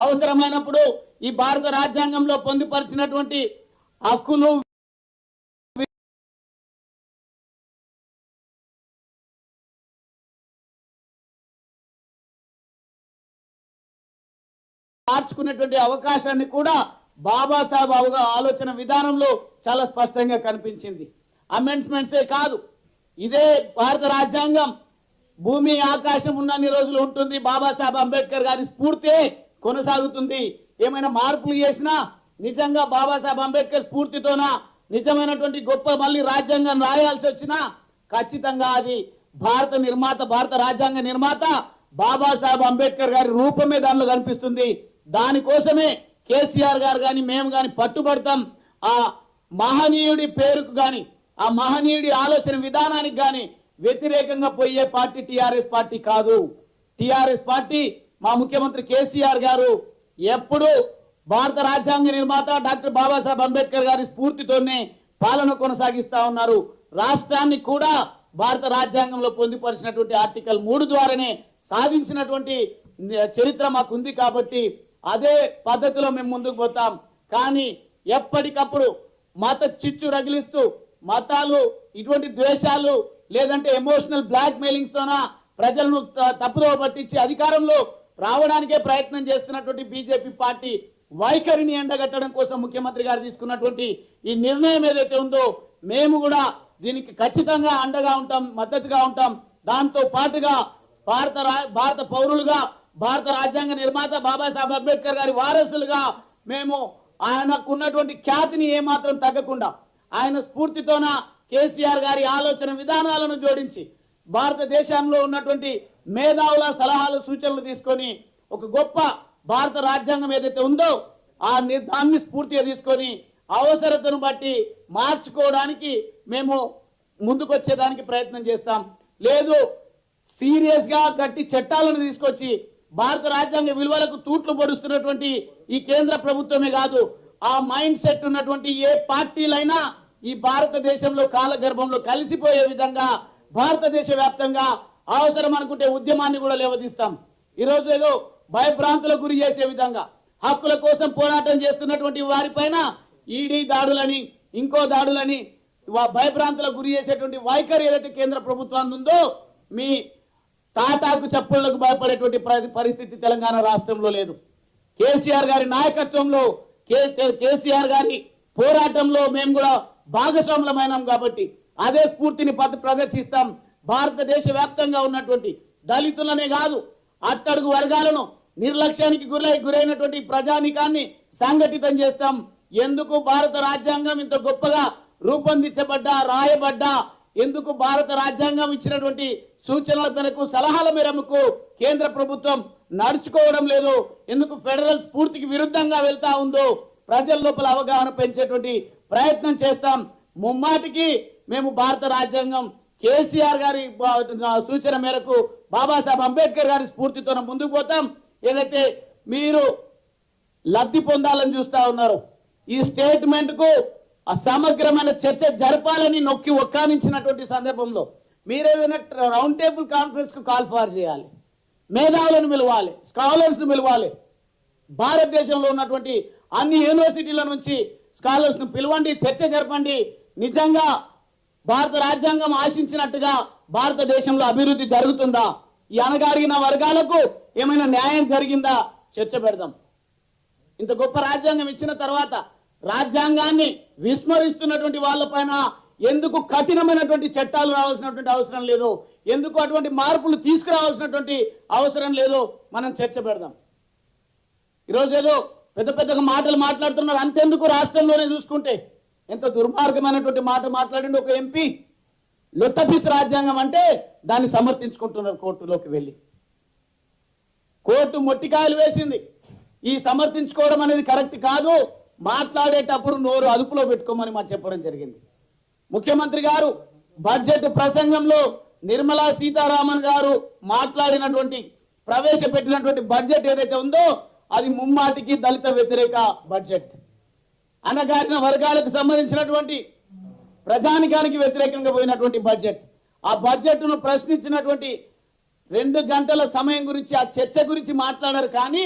అవసరమైనప్పుడు ఈ భారత రాజ్యాంగంలో పొందుపరిచినటువంటి హక్కులు మార్చుకునేటువంటి అవకాశాన్ని కూడా బాబాసాహెబ్ ఆలోచన విధానంలో చాలా స్పష్టంగా కనిపించింది. అమెండ్మెంట్సే కాదు, ఇదే భారత రాజ్యాంగం భూమి ఆకాశం ఉన్నన్ని రోజులు ఉంటుంది. బాబాసాహెబ్ అంబేద్కర్ గారి స్ఫూర్తి కొనసాగుతుంది. ఏమైనా మార్పులు చేసినా నిజంగా బాబాసాహెబ్ అంబేద్కర్ స్ఫూర్తితోనా నిజమైనటువంటి గొప్ప మళ్ళీ రాజ్యాంగం రాయాల్సి వచ్చినా ఖచ్చితంగా అది భారత రాజ్యాంగ నిర్మాత బాబాసాహెబ్ అంబేద్కర్ గారి రూపమే దానిలో కనిపిస్తుంది. దానికోసమే కేసీఆర్ గారు కానీ మేము కానీ పట్టుబడతాం. ఆ మహనీయుడి పేరుకు కానీ ఆ మహనీయుడి ఆలోచన విధానానికి కానీ వ్యతిరేకంగా పోయే పార్టీ టీఆర్ఎస్ పార్టీ కాదు. టీఆర్ఎస్ పార్టీ మా ముఖ్యమంత్రి కేసీఆర్ గారు ఎప్పుడు భారత రాజ్యాంగ నిర్మాత డాక్టర్ బాబాసాహెబ్ అంబేద్కర్ గారి స్ఫూర్తితోనే పాలన కొనసాగిస్తా ఉన్నారు. రాష్ట్రాన్ని కూడా భారత రాజ్యాంగంలో పొందుపరిచినటువంటి ఆర్టికల్ 3 ద్వారానే సాధించినటువంటి చరిత్ర మాకుంది. కాబట్టి అదే పద్ధతిలో మేము ముందుకు పోతాం. కానీ ఎప్పటికప్పుడు మత చిచ్చు రగిలిస్తూ మతాలు ఇటువంటి ద్వేషాలు లేదంటే ఎమోషనల్ బ్లాక్ మెయిలింగ్స్ తోన ప్రజలను తప్పుదోవ పట్టించి అధికారంలో రావడానికే ప్రయత్నం చేస్తున్నటువంటి బీజేపీ పార్టీ వైఖరిని ఎండగట్టడం కోసం ముఖ్యమంత్రి గారు తీసుకున్నటువంటి ఈ నిర్ణయం ఏదైతే ఉందో మేము కూడా దీనికి ఖచ్చితంగా అండగా ఉంటాం, మద్దతుగా ఉంటాం. దాంతో పాటుగా భారత పౌరులుగా భారత రాజ్యాంగ నిర్మాత బాబాసాహెబ్ అంబేద్కర్ గారి వారసులుగా మేము ఆయనకున్నటువంటి ఖ్యాతిని ఏమాత్రం తగ్గకుండా ఆయన స్ఫూర్తితోన కేసీఆర్ గారి ఆలోచన విధానాలను జోడించి భారతదేశంలో ఉన్నటువంటి మేధావుల సలహాలు సూచనలు తీసుకొని ఒక గొప్ప భారత రాజ్యాంగం ఏదైతే ఉందో దాన్ని స్ఫూర్తిగా తీసుకొని అవసరతను బట్టి మార్చుకోవడానికి మేము ముందుకొచ్చేదానికి ప్రయత్నం చేస్తాం. లేదు సీరియస్ గా గట్టి చట్టాలను తీసుకొచ్చి భారత రాజ్యాంగ విలువలకు తూట్లు పొడుస్తున్నటువంటి ఈ కేంద్ర ప్రభుత్వమే కాదు, ఆ మైండ్ సెట్ ఉన్నటువంటి ఏ పార్టీలైనా ఈ భారతదేశంలో కాలగర్భంలో కలిసిపోయే విధంగా భారతదేశ వ్యాప్తంగా అవసరం అనుకుంటే ఉద్యమాన్ని కూడా లేవదీస్తాం. ఈరోజు ఏదో భయభ్రాంతులకు గురి చేసే విధంగా హక్కుల కోసం పోరాటం చేస్తున్నటువంటి వారిపైన ఈడీ దాడులని ఇంకో దాడులని భయభ్రాంతులకు గురి చేసేటువంటి వైఖరి ఏదైతే కేంద్ర ప్రభుత్వం ఉందో మీ తాటాకు చప్పుళ్లకు భయపడేటువంటి పరిస్థితి తెలంగాణ రాష్ట్రంలో లేదు. కేసీఆర్ గారి నాయకత్వంలో కేసీఆర్ గారి పోరాటంలో మేము కూడా భాగస్వాములమైనాం కాబట్టి అదే స్ఫూర్తిని ప్రదర్శిస్తాం. భారతదేశ వ్యాప్తంగా ఉన్నటువంటి దళితులనే కాదు అట్టడుగు వర్గాలను నిర్లక్ష్యానికి గురైనటువంటి ప్రజానికాన్ని సంఘటితం చేస్తాం. ఎందుకు భారత రాజ్యాంగం ఇంత గొప్పగా రూపొందించబడ్డా రాయబడ్డా ఎందుకు భారత రాజ్యాంగం ఇచ్చినటువంటి సూచనల మేరకు సలహాల మేరకు కేంద్ర ప్రభుత్వం నడుచుకోవడం లేదు, ఎందుకు ఫెడరల్ స్ఫూర్తికి విరుద్ధంగా వెళ్తా ఉందో ప్రజల లోపల అవగాహన పెంచేటువంటి ప్రయత్నం చేస్తాం. ముమ్మాటికి మేము భారత రాజ్యాంగం కేసీఆర్ గారి సూచన మేరకు బాబాసాహెబ్ అంబేద్కర్ గారి స్ఫూర్తితో ముందుకు పోతాం. ఏదైతే మీరు లబ్ధి పొందాలని చూస్తా ఉన్నారు ఈ స్టేట్మెంట్ కు సమగ్రమైన చర్చ జరపాలని నొక్కి ఒక్కానించినటువంటి సందర్భంలో మీరేదైనా రౌండ్ టేబుల్ కాన్ఫరెన్స్ కు కాల్ ఫార్ చేయాలి, మేధావులను పిలవాలి, స్కాలర్స్ పిలవాలి, భారతదేశంలో ఉన్నటువంటి అన్ని యూనివర్సిటీల నుంచి స్కాలర్స్ ను పిలవండి, చర్చ జరపండి. నిజంగా భారత రాజ్యాంగం ఆశించినట్టుగా భారతదేశంలో అభివృద్ధి జరుగుతుందా, ఈ అణగారిన వర్గాలకు ఏమైనా న్యాయం జరిగిందా చర్చ పెడదాం. ఇంత గొప్ప రాజ్యాంగం ఇచ్చిన తర్వాత రాజ్యాంగాన్ని విస్మరిస్తున్నటువంటి వాళ్ళపైన ఎందుకు కఠినమైనటువంటి చట్టాలు రావాల్సినటువంటి అవసరం లేదు, ఎందుకు అటువంటి మార్పులు తీసుకురావాల్సినటువంటి అవసరం లేదు, మనం చర్చ పెడదాం. ఈరోజు ఏదో పెద్ద పెద్దగా మాటలు మాట్లాడుతున్నారు, అంతెందుకు రాష్ట్రంలోనే చూసుకుంటే ఎంత దుర్మార్గమైనటువంటి మాట మాట్లాడింది ఒక ఎంపీ. లొట్టపీస్ రాజ్యాంగం అంటే దాన్ని సమర్థించుకుంటున్నారు కోర్టులోకి వెళ్ళి. కోర్టు మొట్టికాయలు వేసింది. ఈ సమర్థించుకోవడం అనేది కరెక్ట్ కాదు, మాట్లాడేటప్పుడు నోరు అదుపులో పెట్టుకోమని మాకు చెప్పడం జరిగింది. ముఖ్యమంత్రి గారు బడ్జెట్ ప్రసంగంలో నిర్మలా సీతారామన్ గారు మాట్లాడినటువంటి ప్రవేశపెట్టినటువంటి బడ్జెట్ ఏదైతే ఉందో అది ముమ్మాటికి దళిత వ్యతిరేక బడ్జెట్, అణగారిన వర్గాలకు సంబంధించినటువంటి ప్రజానికానికి వ్యతిరేకంగా పోయినటువంటి బడ్జెట్. ఆ బడ్జెట్ ను ప్రశ్నించినటువంటి 2 గంటల సమయం గురించి ఆ చర్చ గురించి మాట్లాడారు. కానీ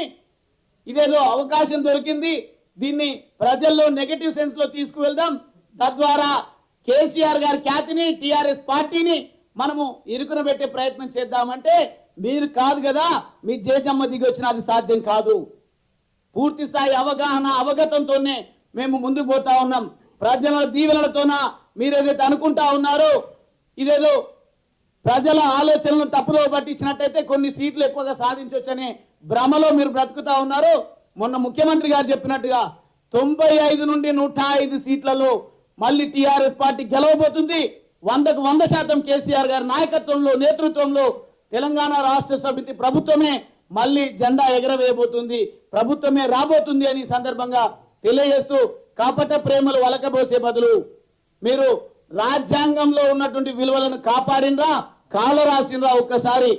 ఇదేదో అవకాశం దొరికింది, దీన్ని ప్రజల్లో నెగటివ్ సెన్స్ లో తీసుకువెళ్దాం, తద్వారా కేసీఆర్ గారి ఖ్యాతిని టిఆర్ఎస్ పార్టీని మనము ఇరుకున పెట్టే ప్రయత్నం చేద్దామంటే మీరు కాదు కదా, మీ జేజమ్మ దిగి వచ్చిన అది సాధ్యం కాదు. పూర్తి స్థాయి అవగాహన అవగతంతోనే మేము ముందుకు పోతా ఉన్నాం. ప్రజల దీవెనలతోన మీరు ఏదైతే అనుకుంటా ఉన్నారో ఇదేదో ప్రజల ఆలోచనలను తప్పుదో పట్టించినట్టయితే కొన్ని సీట్లు ఎక్కువగా సాధించవచ్చనే భ్రమలో మీరు బ్రతుకుతా ఉన్నారు. మొన్న ముఖ్యమంత్రి గారు చెప్పినట్టుగా 95 నుండి 105 సీట్లలో మళ్ళీ టిఆర్ఎస్ పార్టీ గెలవబోతుంది. 100కు 100% కేసీఆర్ గారి నాయకత్వంలో నేతృత్వంలో తెలంగాణ రాష్ట్ర సమితి ప్రభుత్వమే మళ్ళీ జెండా ఎగరవేయబోతుంది, ప్రభుత్వమే రాబోతుంది అని సందర్భంగా తెలియజేస్తూ, కాపట ప్రేమలు వలకబోసే బదులు మీరు రాజ్యాంగంలో ఉన్నటువంటి విలువలను కాపాడినరా కాల రాసినరా ఒక్కసారి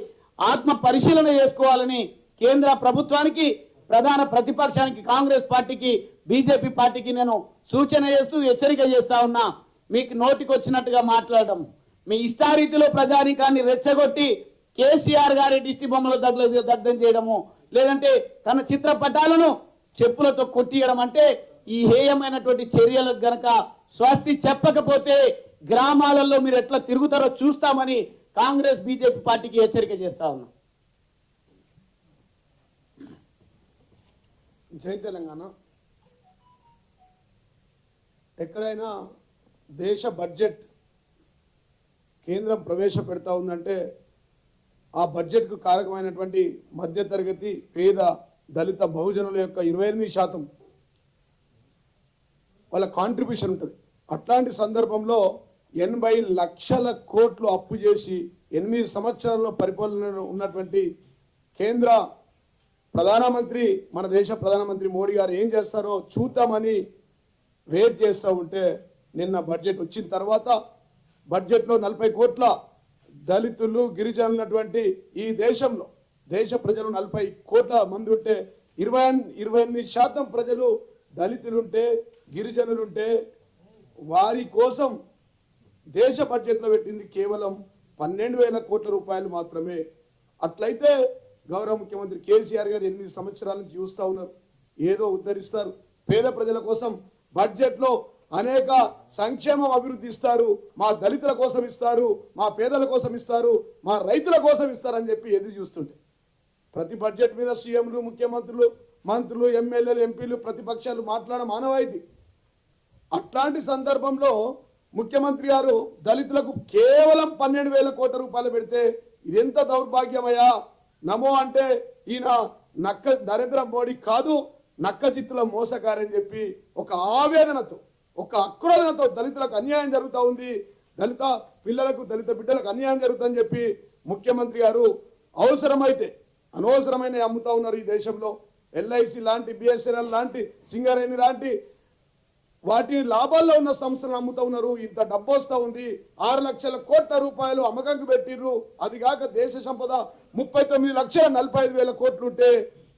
ఆత్మ పరిశీలన చేసుకోవాలని కేంద్ర ప్రభుత్వానికి, ప్రధాన ప్రతిపక్షానికి కాంగ్రెస్ పార్టీకి బీజేపీ పార్టీకి నేను సూచన చేస్తూ హెచ్చరిక చేస్తా ఉన్నా. మీకు నోటికి వచ్చినట్టుగా మాట్లాడడం, మీ ఇష్టారీతిలో ప్రజానికాన్ని రెచ్చగొట్టి కేసీఆర్ గారి దిష్టి బొమ్మలు దగ్ధం చేయడము, లేదంటే తన చిత్రపటాలను చెప్పులతో కొట్టియడం అంటే ఈ హేయమైనటువంటి చర్యలకు గనక స్వస్తి చెప్పకపోతే గ్రామాలలో మీరు ఎట్లా తిరుగుతారో చూస్తామని కాంగ్రెస్ బీజేపీ పార్టీకి హెచ్చరిక చేస్తా ఉన్నాం. జై తెలంగాణ. ఎక్కడైనా దేశ బడ్జెట్ కేంద్రం ప్రవేశపెడతా ఉందంటే ఆ బడ్జెట్కు కారకమైనటువంటి మధ్యతరగతి పేద దళిత బహుజనుల యొక్క 28% వాళ్ళ కాంట్రిబ్యూషన్ ఉంటుంది. అట్లాంటి సందర్భంలో 80 లక్షల కోట్లు అప్పు చేసి 8 సంవత్సరాల్లో పరిపాలన ఉన్నటువంటి కేంద్ర ప్రధానమంత్రి, మన దేశ ప్రధానమంత్రి మోడీ గారు ఏం చేస్తారో చూద్దామని వెయిట్ చేస్తూ ఉంటే నిన్న బడ్జెట్ వచ్చిన తర్వాత బడ్జెట్లో 40 కోట్ల దళితులు గిరిజనున్నటువంటి ఈ దేశంలో దేశ ప్రజలు 40 కోట్ల మంది ఉంటే 28% ప్రజలు దళితులుంటే గిరిజనులుంటే వారి కోసం దేశ బడ్జెట్లో పెట్టింది కేవలం 12,000 కోట్ల రూపాయలు మాత్రమే. అట్లయితే గౌరవ ముఖ్యమంత్రి కేసీఆర్ గారు 8 సంవత్సరాల నుంచి చూస్తూ ఉన్నారు, ఏదో ఉద్ధరిస్తారు, పేద ప్రజల కోసం బడ్జెట్లో అనేక సంక్షేమం అభివృద్ధి ఇస్తారు, మా దళితుల కోసం ఇస్తారు, మా పేదల కోసం ఇస్తారు, మా రైతుల కోసం ఇస్తారని చెప్పి ఎదురు చూస్తుంటే ప్రతి బడ్జెట్ మీద సీఎంలు, ముఖ్యమంత్రులు, మంత్రులు, ఎమ్మెల్యేలు, ఎంపీలు, ప్రతిపక్షాలు మాట్లాడడం మానవాయితీ. అట్లాంటి సందర్భంలో ముఖ్యమంత్రి గారు దళితులకు కేవలం 12,000 కోట్ల రూపాయలు పెడితే ఇదెంత దౌర్భాగ్యమయ్యా. నమో అంటే ఈయన నక్క నరేంద్ర మోడీ కాదు, నక్క చిత్తుల మోసకారని చెప్పి ఒక ఆవేదనతో, ఒక ఆక్రోధనతో దళితులకు అన్యాయం జరుగుతూ ఉంది, దళిత పిల్లలకు, దళిత బిడ్డలకు అన్యాయం జరుగుతుందని చెప్పి ముఖ్యమంత్రి గారు అవసరమైతే అనవసరమైన అమ్ముతా ఉన్నారు. ఈ దేశంలో ఎల్ఐసి లాంటి, బిఎస్ఎన్ఎల్ లాంటి, సింగరేణి లాంటి వాటి లాభాల్లో ఉన్న సంస్థలను అమ్ముతా ఉన్నారు. ఇంత డబ్బు వస్తూ ఉంది, 6 లక్షల కోట్ల రూపాయలు అమ్మకంకు పెట్టిర్రు. అది కాక దేశ సంపద 39,45,000 కోట్లు ఉంటే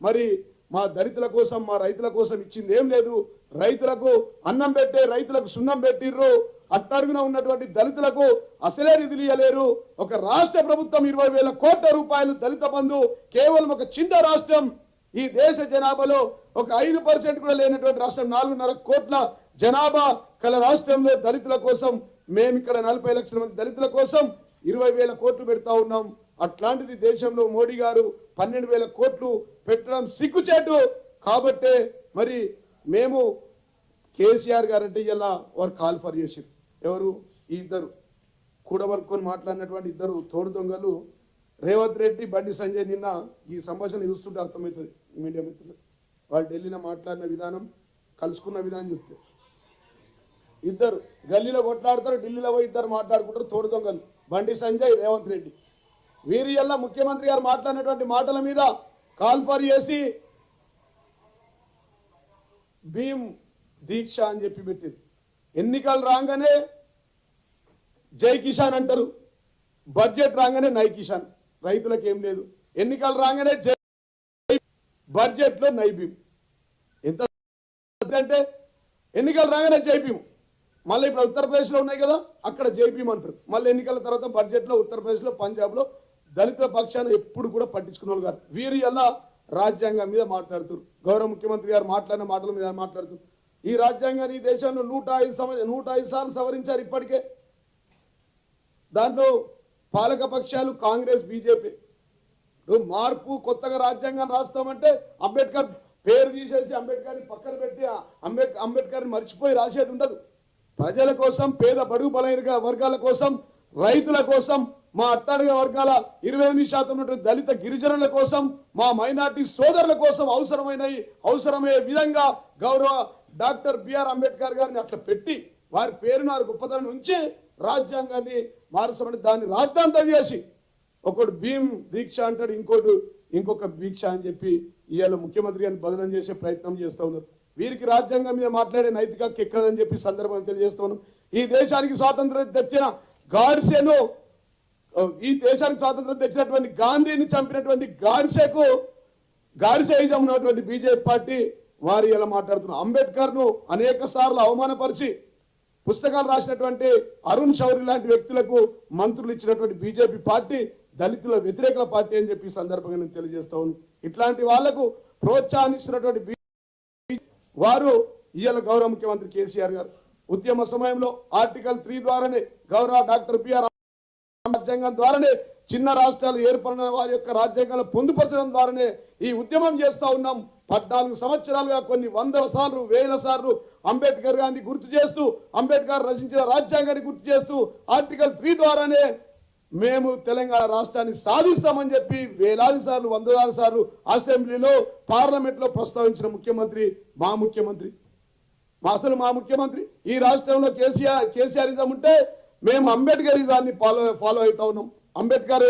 మరి మా దళితుల కోసం, మా రైతుల కోసం ఇచ్చింది ఏం లేదు. రైతులకు అన్నం పెట్టే రైతులకు సున్నం పెట్టిర్రు, అట్టడుగున ఉన్నటువంటి దళితులకు అసలే నిధులు ఇవ్వలేరు. ఒక రాష్ట్ర ప్రభుత్వం 20,000 కోట్ల రూపాయలు దళిత బంధు, కేవలం ఒక చిన్న రాష్ట్రం, ఈ దేశ జనాభాలో ఒక 5% కూడా లేనటువంటి రాష్ట్రం, 4.5 కోట్ల జనాభా కల రాష్ట్రంలో దళితుల కోసం మేము ఇక్కడ 40 లక్షల మంది దళితుల కోసం 20,000 కోట్లు పెడతా ఉన్నాం. అట్లాంటిది దేశంలో మోడీ గారు 12,000 కోట్లు పెట్టడం సిగ్గుచేటు. కాబట్టే మరి మేము కేసీఆర్ గారు అంటే ఇలా వారు కాల్ ఫర్ చేసారు. ఎవరు? ఈ ఇద్దరు కూడబలుకొని మాట్లాడినటువంటి ఇద్దరు తోడు దొంగలు రేవంత్ రెడ్డి, బండి సంజయ్. నిన్న ఈ సంభాషణ చూస్తుంటే అర్థమవుతుంది మీడియా మిత్రులు, వాళ్ళు ఢిల్లీలో మాట్లాడిన విధానం, కలుసుకున్న విధానం చూస్తే ఇద్దరు గల్లీలో కొట్లాడతారు, ఢిల్లీలో పోయి ఇద్దరు మాట్లాడుకుంటారు. తోడు దొంగలు బండి సంజయ్, రేవంత్ రెడ్డి. వీరి వల్ల ముఖ్యమంత్రి గారు మాట్లాడినటువంటి మాటల మీద కాల్ఫర్ చేసి భీమ్ దీక్ష అని చెప్పి పెట్టింది. ఎన్నికలు రాగానే జై కిసాన్ అంటారు, బడ్జెట్ రాగానే నై కిసాన్. రైతులకు ఏం లేదు. ఎన్నికలు రాగానే జై, బడ్జెట్ లో నై భీమ్. ఎంత అంటే ఎన్నికలు రాగానే జై భీమ్. మళ్ళీ ఇప్పుడు ఉత్తరప్రదేశ్లో ఉన్నాయి కదా, అక్కడ జై భీమ్ అంటారు. మళ్ళీ ఎన్నికల తర్వాత బడ్జెట్లో ఉత్తరప్రదేశ్లో, పంజాబ్లో దళితుల పక్షాన్ని ఎప్పుడు కూడా పట్టించుకున్న వాళ్ళు గారు. వీరి వల్ల రాజ్యాంగం మీద మాట్లాడుతారు. గౌరవ ముఖ్యమంత్రి గారు మాట్లాడిన మాటల మీద మాట్లాడుతారు. ఈ రాజ్యాంగాన్ని ఈ దేశంలో 105 సార్లు సవరించారు ఇప్పటికే. దాంట్లో పాలక పక్షాలు కాంగ్రెస్, బీజేపీ. మార్పు కొత్తగా రాజ్యాంగం రాస్తామంటే అంబేద్కర్ పేరు తీసేసి అంబేద్కర్ని పక్కన పెట్టి అంబేద్కర్ని మర్చిపోయి రాసేది ఉండదు. ప్రజల కోసం, పేద బడుగు బలైన వర్గాల కోసం, రైతుల కోసం, మా అట్టడుగు వర్గాల 28% ఉన్నటువంటి దళిత గిరిజనుల కోసం, మా మైనార్టీ సోదరుల కోసం అవసరమయ్యే విధంగా గౌరవ డాక్టర్ బిఆర్ అంబేద్కర్ గారిని అట్లా పెట్టి వారి పేరును వారి గొప్పతనం ఉంచి రాజ్యాంగాన్ని మార్చమని దాన్ని రాద్ధాంతం చేసి ఒకడు భీమ్ దీక్ష అంటాడు, ఇంకొక దీక్ష అని చెప్పి ఇవాళ ముఖ్యమంత్రి గారిని బదనం చేసే ప్రయత్నం చేస్తూ ఉన్నారు. వీరికి రాజ్యాంగం మీద మాట్లాడే నైతిక ఎక్కడదని చెప్పి సందర్భంగా తెలియజేస్తా ఉన్నాం. ఈ దేశానికి స్వాతంత్రం తెచ్చిన గాడ్సేను, ఈ దేశానికి స్వాతంత్రం తెచ్చినటువంటి గాంధీని చంపినటువంటి గాడ్సేయిజం ఉన్నటువంటి బీజేపీ పార్టీ వారు ఇలా మాట్లాడుతున్నారు. అంబేద్కర్ ను అనేక సార్లు అవమానపరిచి పుస్తకాలు రాసినటువంటి అరుణ్ శౌరి లాంటి వ్యక్తులకు మంత్రులు ఇచ్చినటువంటి బీజేపీ పార్టీ దళితుల వ్యతిరేక పార్టీ అని చెప్పి సందర్భంగా నేను తెలియజేస్తా ఉన్నాను. ఇట్లాంటి వాళ్లకు ప్రోత్సాహిస్తున్నటువంటి వారు ఇవాళ గౌరవ ముఖ్యమంత్రి కేసీఆర్ గారు ఉద్యమ సమయంలో ఆర్టికల్ 3 ద్వారానే గౌరవ డాక్టర్ బిఆర్ రాజ్యాంగం ద్వారానే చిన్న రాష్ట్రాలు ఏర్పడిన వారి యొక్క రాజ్యాంగాలు పొందుపరచడం ద్వారానే ఈ ఉద్యమం చేస్తా ఉన్నాం. 14 సంవత్సరాలుగా కొన్ని వందల సార్లు, వేల సార్లు అంబేద్కర్ గారిని గుర్తు చేస్తూ, అంబేద్కర్ రచించిన రాజ్యాంగాన్ని గుర్తు చేస్తూ ఆర్టికల్ 3 ద్వారానే మేము తెలంగాణ రాష్ట్రాన్ని సాధిస్తామని చెప్పి వేలాది సార్లు, వందలాది సార్లు అసెంబ్లీలో, పార్లమెంట్ లో ప్రస్తావించిన ముఖ్యమంత్రి మా ముఖ్యమంత్రి. మా ముఖ్యమంత్రి ఈ రాష్ట్రంలో కేసీఆరిజం ఉంటే మేము అంబేద్కరిజాన్ని ఫాలో అవుతా ఉన్నాం. అంబేద్కర్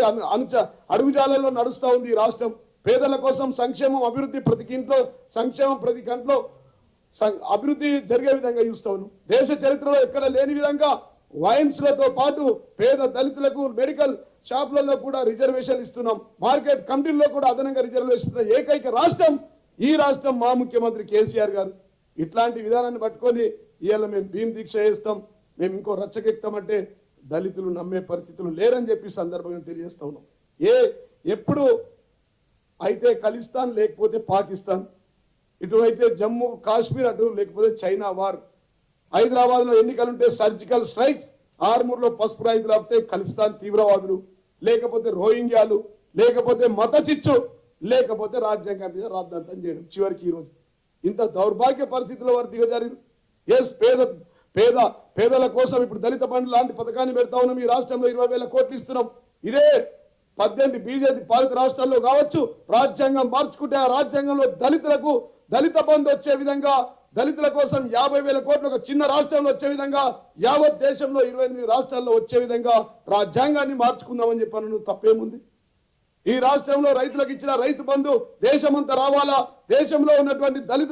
అడుగుజాలలో నడుస్తూ ఉంది ఈ రాష్ట్రం. పేదల కోసం సంక్షేమం, అభివృద్ధి, ప్రతి ఇంట్లో సంక్షేమం, ప్రతి గంటలో అభివృద్ధి జరిగే విధంగా చూస్తా ఉన్నాం. దేశ చరిత్రలో ఎక్కడ లేని విధంగా వైన్స్లతో పాటు పేద దళితులకు మెడికల్ షాపులలో కూడా రిజర్వేషన్ ఇస్తున్నాం. మార్కెట్ కమిటీల్లో కూడా అదనంగా రిజర్వేషన్ ఇస్తున్న ఏకైక రాష్ట్రం ఈ రాష్ట్రం మా ముఖ్యమంత్రి కేసీఆర్ గారు. ఇట్లాంటి విధానాన్ని పట్టుకొని ఇవాళ మేము భీమ్ దీక్ష చేస్తాం, మేము ఇంకో రచ్చకెక్తామంటే దళితులు నమ్మే పరిస్థితులు లేరని చెప్పి సందర్భంగా తెలియజేస్తా ఉన్నాం. ఎప్పుడు అయితే ఖలిస్తాన్, లేకపోతే పాకిస్తాన్, ఇటు అయితే జమ్మూ కాశ్మీర్, అటు లేకపోతే చైనా వార్. హైదరాబాద్ లో ఎన్నికలుంటే సర్జికల్ స్ట్రైక్స్, ఆర్మూర్లో పసుపు రైతులు ఆపితే ఖలిస్తాన్ తీవ్రవాదులు, లేకపోతే రోహింగ్యాలు, లేకపోతే మత చిచ్చు, లేకపోతే రాజ్యాంగం మీద రాద్ధాంతం చేయడం. చివరికి ఈరోజు ఇంత దౌర్భాగ్య పరిస్థితుల వారు దిగజారు. ఎస్, పేదల కోసం ఇప్పుడు దళిత బంధు లాంటి పథకాన్ని పెడతా ఉన్నాం. ఈ రాష్ట్రంలో 20,000 కోట్లు ఇస్తున్నాం. ఇదే 18 బీజేపీ పాలిత రాష్ట్రాల్లో కావచ్చు రాజ్యాంగం మార్చుకుంటే ఆ రాజ్యాంగంలో దళిత బంధు వచ్చే విధంగా, దళితుల కోసం 50,000 కోట్లు ఒక చిన్న రాష్ట్రంలో వచ్చే విధంగా, యావత్ దేశంలో 28 రాష్ట్రాల్లో వచ్చే విధంగా రాజ్యాంగాన్ని మార్చుకుందామని చెప్పాను. తప్పేముంది? ఈ రాష్ట్రంలో రైతులకు ఇచ్చిన రైతు బంధు దేశమంతా రావాలా, దేశంలో ఉన్నటువంటి దళిత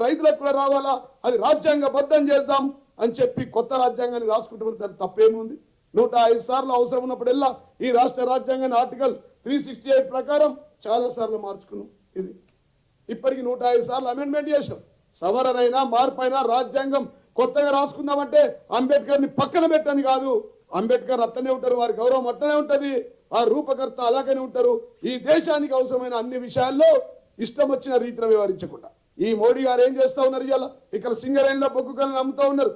రైతులకు కూడా రావాలా, అది రాజ్యాంగబద్ధం చేద్దాం అని చెప్పి కొత్త రాజ్యాంగాన్ని రాసుకుంటామని దాని తప్పేముంది? 105 సార్లు అవసరం ఉన్నప్పుడల్లా ఈ రాష్ట్ర రాజ్యాంగాన్ని ఆర్టికల్ 368 ప్రకారం చాలా సార్లు మార్చుకున్నాం. ఇది ఇప్పటికి 105 సార్లు అమెండ్మెంట్ చేసాం. సవరణైనా మార్పైనా రాజ్యాంగం కొత్తగా రాసుకుందామంటే అంబేద్కర్ని పక్కన పెట్టని కాదు. అంబేద్కర్ అట్టనే ఉంటారు, వారి గౌరవం అట్టనే ఉంటది, ఆ రూపకర్త అలాగనే ఉంటారు. ఈ దేశానికి అవసరమైన అన్ని విషయాల్లో ఇష్టం వచ్చిన రీతిలో వ్యవహరించకుండా ఈ మోడీ గారు ఏం చేస్తా ఉన్నారు? ఇవాళ ఇక్కడ సింగరేణిలో బొగ్గు గనులు అమ్ముతా ఉన్నారు,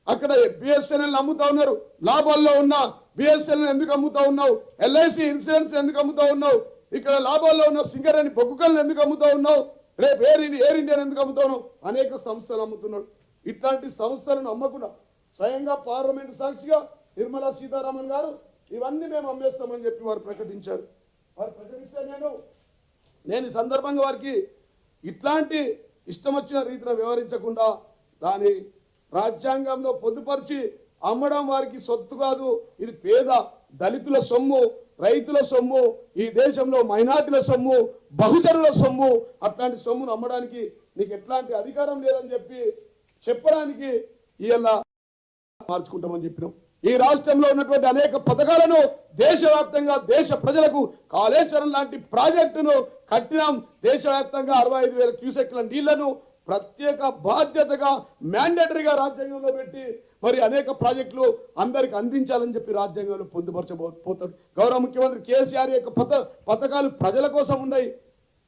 అక్కడ బిఎస్ఎన్ఎల్ అమ్ముతా ఉన్నారు. లాభాల్లో ఉన్న బిఎస్ఎన్ఎల్ ఎందుకు అమ్ముతా ఉన్నావు? ఎల్ఐసి ఇన్సూరెన్స్ ఎందుకు అమ్ముతా ఉన్నావు? ఇక్కడ లాభాల్లో ఉన్న సింగరేణి బొగ్గు గనులు ఎందుకు అమ్ముతా ఉన్నావు? రేపు ఎయిర్ ఇండియా ఎందుకు అమ్ముతా ఉన్నావు? అనేక సంస్థలు అమ్ముతున్నాడు. ఇట్లాంటి సంస్థలను అమ్మకుండా స్వయంగా పార్లమెంట్ సాక్షిగా నిర్మలా సీతారామన్ గారు ఇవన్నీ మేము అమ్మేస్తామని చెప్పి వారు ప్రకటించారు. వారు ప్రకటిస్తే నేను ఈ సందర్భంగా వారికి ఇట్లాంటి ఇష్టం వచ్చిన రీతిలో వ్యవహరించకుండా దాని రాజ్యాంగంలో పొందుపరిచి అమ్మడం వారికి సొత్తు కాదు. ఇది పేద దళితుల సొమ్ము, రైతుల సొమ్ము, ఈ దేశంలో మైనార్టీల సొమ్ము, బహుజనుల సొమ్ము. అట్లాంటి సొమ్మును అమ్మడానికి నీకు ఎట్లాంటి అధికారం లేదని చెప్పడానికి ఇలా మార్చుకుంటామని చెప్పినాం. ఈ రాష్ట్రంలో ఉన్నటువంటి అనేక పథకాలను దేశవ్యాప్తంగా దేశ ప్రజలకు కాళేశ్వరం లాంటి ప్రాజెక్టును కట్టినాం. దేశవ్యాప్తంగా 65,000 క్యూసెక్ల నీళ్లను ప్రత్యేక బాధ్యతగా మ్యాండేటరీగా రాజ్యాంగంలో పెట్టి మరి అనేక ప్రాజెక్టులు అందరికి అందించాలని చెప్పి రాజ్యాంగంలో పొందుపరచబోతాడు. గౌరవ ముఖ్యమంత్రి కేసీఆర్ యొక్క పథకాలు ప్రజల కోసం ఉన్నాయి.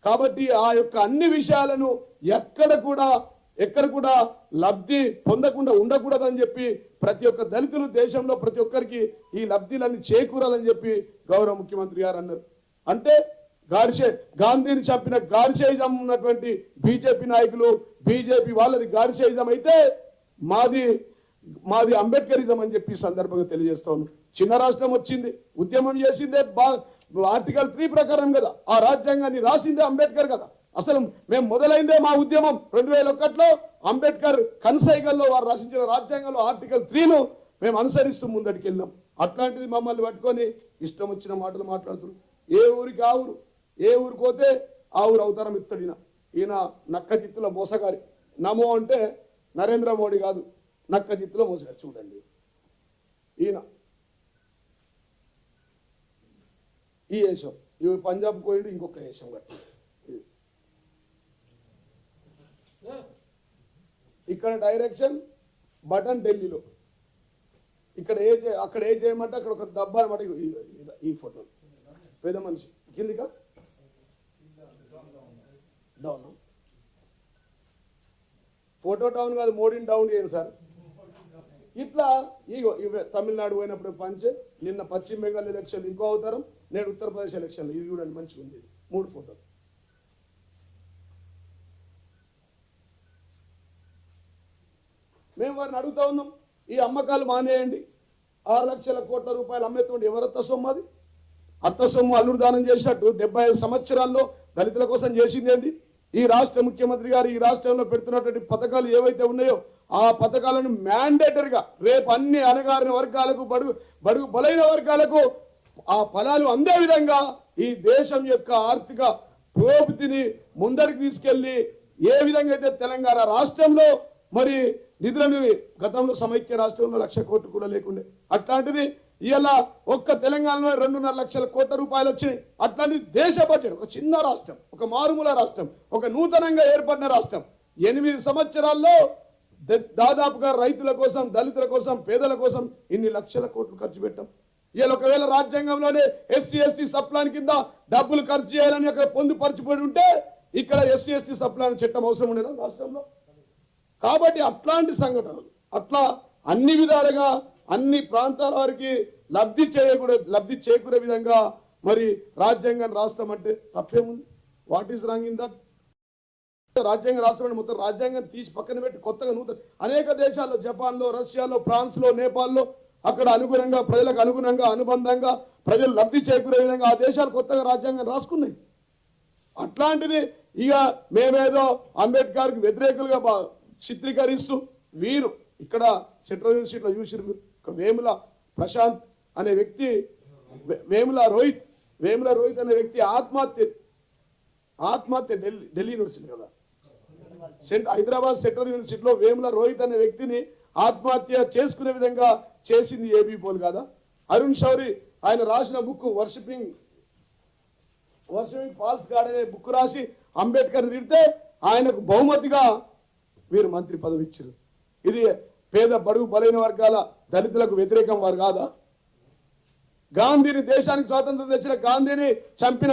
కాబట్టి ఆ యొక్క అన్ని విషయాలను ఎక్కడ కూడా లబ్ధి పొందకుండా ఉండకూడదని చెప్పి ప్రతి ఒక్క దళితులు దేశంలో ప్రతి ఒక్కరికి ఈ లబ్ధిలన్నీ చేకూరాలని చెప్పి గౌరవ ముఖ్యమంత్రి గారు అన్నారు. అంటే గాంధీని చంపిన గాడ్సేయిజం ఉన్నటువంటి బీజేపీ నాయకులు, బీజేపీ వాళ్ళది గాడ్సేయిజం అయితే మాది అంబేద్కరిజం అని చెప్పి సందర్భంగా తెలియజేస్తా ఉన్నాం. చిన్న రాష్ట్రం వచ్చింది, ఉద్యమం చేసిందే ఆర్టికల్ 3 ప్రకారం కదా, ఆ రాజ్యాంగాన్ని రాసిందే అంబేద్కర్ కదా. అసలు మేము మొదలైందే మా ఉద్యమం 2001లో అంబేద్కర్ కన్సైగల్లో వారు రచించిన రాజ్యాంగంలో ఆర్టికల్ 3ను మేము అనుసరిస్తూ ముందటికి వెళ్ళాం. అట్లాంటిది మమ్మల్ని పట్టుకొని ఇష్టం వచ్చిన మాటలు మాట్లాడుతున్నారు. ఏ ఊరికి ఆ ఊరు, ఏ ఊరికి పోతే ఆ ఊరు అవతారం ఇస్తాడు ఈయన నక్క చిత్తుల మోసగారి. నమో అంటే నరేంద్ర మోడీ కాదు, నక్క చిత్తుల మోసగారి. చూడండి ఈయన ఈ వేషం, ఇవి పంజాబ్ పోయిండు, ఇంకొక వేషం కట్టి ఇక్కడ డైరెక్షన్ బటన్ ఢిల్లీలో, ఇక్కడ అక్కడ ఏ చేయమంటే అక్కడ ఒక దబ్బా అనమాట. ఈ ఫోటో పేద మనిషి కిందిగా డౌన్, ఫోటో డౌన్ కాదు, మోడీని డౌన్ చేయండి సార్. ఇట్లా ఇవే తమిళనాడు పోయినప్పుడు పంచే, నిన్న పశ్చిమ బెంగాల్ ఎలక్షన్ ఇంకో అవతారం, నేడు ఉత్తరప్రదేశ్ ఎలక్షన్లు. ఇది చూడండి మంచిగా ఉంది, 3 ఫోటోలు. మేము వారిని అడుగుతా ఉన్నాం, ఈ అమ్మకాలు మానేయండి. 6 లక్షల కోట్ల రూపాయలు అమ్మేటువంటి ఎవరత్త సొమ్ము అది? అత్త సొమ్ము అల్లుడు దానం చేసినట్టు 75 సంవత్సరాల్లో దళితుల కోసం చేసింది ఏంది? ఈ రాష్ట్ర ముఖ్యమంత్రి గారు ఈ రాష్ట్రంలో పెడుతున్నటువంటి పథకాలు ఏవైతే ఉన్నాయో ఆ పథకాలను మ్యాండేటరీగా రేపు అన్ని అణగారిన వర్గాలకు, బడుగు బలైన వర్గాలకు ఆ ఫలాలు అందే విధంగా ఈ దేశం యొక్క ఆర్థిక పురోగతిని ముందరికి తీసుకెళ్లి ఏ విధంగా అయితే తెలంగాణ రాష్ట్రంలో మరి నిధులను గతంలో సమైక్య రాష్ట్రంలో 1,00,000 కోట్లు కూడా లేకుండే, అట్లాంటిది ఇలా ఒక్క తెలంగాణలో 2.5 లక్షల కోట్ల రూపాయలు వచ్చినాయి. అట్లాంటి దేశ బడ్జెట్, ఒక చిన్న రాష్ట్రం, ఒక మారుమూల రాష్ట్రం, ఒక నూతనంగా ఏర్పడిన రాష్ట్రం 8 సంవత్సరాల్లో దాదాపుగా రైతుల కోసం, దళితుల కోసం, పేదల కోసం ఇన్ని లక్షల కోట్లు ఖర్చు పెట్టాం. ఇలా ఒకవేళ రాజ్యాంగంలోనే ఎస్సీ ఎస్టీ సప్లాన్ కింద డబ్బులు ఖర్చు చేయాలని అక్కడ పొందుపరచిపోయి ఉంటే ఇక్కడ ఎస్సీ ఎస్టీ సప్లాన్ చట్టం అవసరం ఉండేదా రాష్ట్రంలో? కాబట్టి అట్లాంటి సంఘటనలు అట్లా అన్ని విధాలుగా అన్ని ప్రాంతాల వారికి లబ్ధి చేకూరే విధంగా మరి రాజ్యాంగాన్ని రాస్తామంటే తప్పేముంది? What is wrong in that? రాజ్యాంగం రాస్తామంటే మొత్తం రాజ్యాంగాన్ని తీసి పక్కన పెట్టి కొత్తగా నూతన అనేక దేశాల్లో, జపాన్లో, రష్యాలో, ఫ్రాన్స్లో, నేపాల్లో అక్కడ అనుగుణంగా ప్రజలకు అనుబంధంగా ప్రజలు లబ్ధి చేకూరే విధంగా ఆ దేశాలు కొత్తగా రాజ్యాంగం రాసుకున్నాయి. అట్లాంటిది ఇక మేమేదో అంబేద్కర్కి వ్యతిరేకులుగా చిత్రీకరిస్తూ వీరు ఇక్కడ సెంట్రల్ యూనివర్సిటీలో చూసిరు. వేముల ప్రశాంత్ అనే వ్యక్తి, వేముల రోహిత్ అనే వ్యక్తి ఆత్మహత్య ఢిల్లీ యూనివర్సిటీ కదా, హైదరాబాద్ సెంట్రల్ యూనివర్సిటీలో వేముల రోహిత్ అనే వ్యక్తిని ఆత్మహత్య చేసుకునే విధంగా చేసింది ఏబీ పోల్ కదా. అరుణ్ శౌరి ఆయన రాసిన బుక్ వర్షిపింగ్ ఫాల్స్ గాడ్ అనే బుక్ రాసి అంబేద్కర్ తిడితే ఆయనకు బహుమతిగా వీరు మంత్రి పదవి ఇచ్చారు. ఇది పేద బడుగు బలైన వర్గాల దళితులకు వ్యతిరేకం వారు కాదా? గాంధీని దేశానికి స్వాతంత్రం తెచ్చిన గాంధీని చంపిన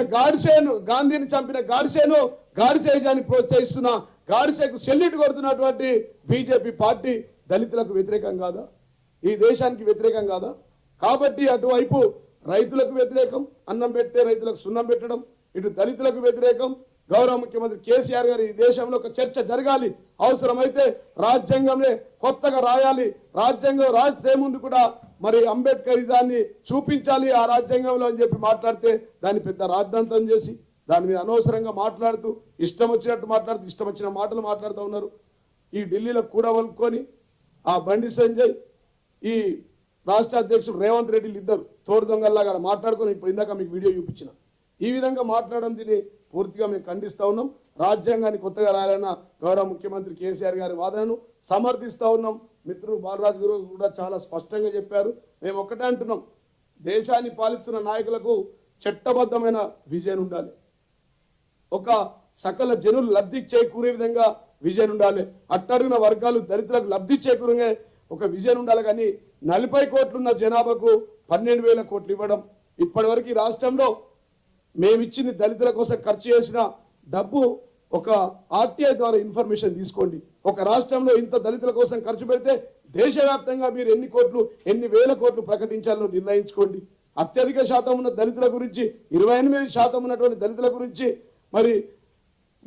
గాడ్సేను ప్రోత్సహిస్తున్న గాడ్సేకు సెల్యూట్ కొడుతున్నటువంటి బీజేపీ పార్టీ దళితులకు వ్యతిరేకం కాదా? ఈ దేశానికి వ్యతిరేకం కాదా? కాబట్టి అటువైపు రైతులకు వ్యతిరేకం, అన్నం పెట్టే రైతులకు సున్నం పెట్టడం, ఇటు దళితులకు వ్యతిరేకం. గౌరవ ముఖ్యమంత్రి కేసీఆర్ గారు ఈ దేశంలో ఒక చర్చ జరగాలి, అవసరమైతే రాజ్యాంగంలో కొత్తగా రాయాలి, రాజ్యాంగం రాసే ముందు కూడా మరి అంబేద్కరిజాన్ని చూపించాలి ఆ రాజ్యాంగంలో అని చెప్పి మాట్లాడితే దాన్ని పెద్ద రాద్ధాంతం చేసి దాని మీద అనవసరంగా మాట్లాడుతూ ఇష్టం వచ్చిన మాటలు మాట్లాడుతూ ఉన్నారు. ఈ ఢిల్లీలో కూడవలుకొని ఆ బండి సంజయ్, ఈ రాష్ట్ర అధ్యక్షుడు రేవంత్ రెడ్డిలు ఇద్దరు తోడు దొంగల్లాగా మాట్లాడుకొని ఇప్పుడు ఇందాక మీకు వీడియో చూపించిన ఈ విధంగా మాట్లాడడం దీన్ని పూర్తిగా మేము ఖండిస్తూ ఉన్నాం. రాజ్యాంగాన్ని కొత్తగా రాయాలన్న గౌరవ ముఖ్యమంత్రి కేసీఆర్ గారి వాదనను సమర్థిస్తూ ఉన్నాం. మిత్రుడు బాలరాజు గారు కూడా చాలా స్పష్టంగా చెప్పారు. మేము ఒక్కటే అంటున్నాం, దేశాన్ని పాలిస్తున్న నాయకులకు చట్టబద్ధమైన విజన్ ఉండాలి, ఒక సకల జనులు లబ్ధి చేకూరే విధంగా విజన్ ఉండాలి, అట్టడుగున వర్గాలు దళితులకు లబ్ధి చేకూరే ఒక విజన్ ఉండాలి. కానీ 40 కోట్లున్న జనాభాకు 12,000 కోట్లు ఇవ్వడం, ఇప్పటి వరకు రాష్ట్రంలో మేమిచ్చింది దళితుల కోసం ఖర్చు చేసిన డబ్బు ఒక ఆర్టీఐ ద్వారా ఇన్ఫర్మేషన్ తీసుకోండి. ఒక రాష్ట్రంలో ఇంత దళితుల కోసం ఖర్చు పెడితే దేశవ్యాప్తంగా మీరు ఎన్ని కోట్లు, ఎన్ని వేల కోట్లు ప్రకటించాలో నిర్ణయించుకోండి. అత్యధిక శాతం ఉన్న దళితుల గురించి, 28% ఉన్నటువంటి దళితుల గురించి మరి